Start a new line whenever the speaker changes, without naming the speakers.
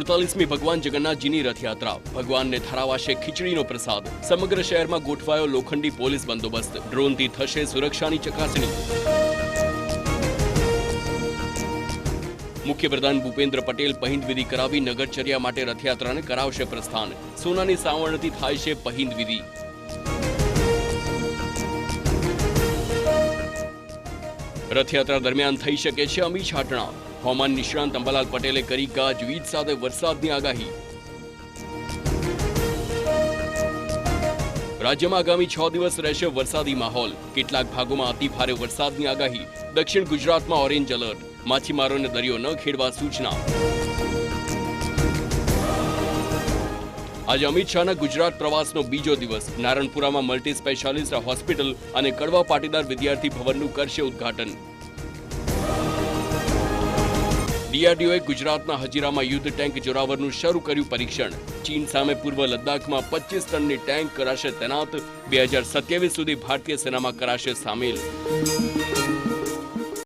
47મી ભગવાન જગન્નાથજીની રથયાત્રા ભગવાનને ધરાવાશે ખીચડીનો પ્રસાદ સમગ્ર શહેરમાં ગોઠવાયો લોખંડી પોલીસ બંદોબસ્ત ડ્રોનથી થશે સુરક્ષાની ચકાસણી મુખ્યપ્રધાન ભૂપેન્દ્ર પટેલ પહિંદ વિધિ કરાવી નગરચર્યા માટે રથયાત્રાને કરાવશે પ્રસ્થાન સોનાની સાવરણથી થાય છે પહિંદ વિધિ રથયાત્રા દરમિયાન થઈ શકે છે અમી છાટણા હવામાન નિષ્ણાંત અંબાલાલ પટેલે કરી ગાજવીજ સાથે વરસાદની આગાહી રાજ્યમાં આગામી 6 દિવસ રહેશે વરસાદી માહોલ કેટલાક ભાગોમાં અતિ ભારે વરસાદની આગાહી દક્ષિણ ગુજરાતમાં ઓરેન્જ એલર્ટ માછીમારોને દરિયો ન ખેડવા સૂચના આજે અમિત શાહના ગુજરાત પ્રવાસનો બીજો દિવસ નારણપુરામાં મલ્ટી સ્પેશિયાલિસ્ટ હોસ્પિટલ અને કડવા પાટીદાર વિદ્યાર્થી ભવનનું કરશે ઉદ્ઘાટન ડીઆરડીઓએ ગુજરાતના હજીરામાં યુદ્ધ ટેન્ક જોરાવરનું શરૂ કર્યું પરીક્ષણ ચીન સામે પૂર્વ લદ્દાખમાં 25 ટનની ટેન્ક કરાશે તૈનાત 2027 સુધી ભારતીય સેનામાં કરાશે સામેલ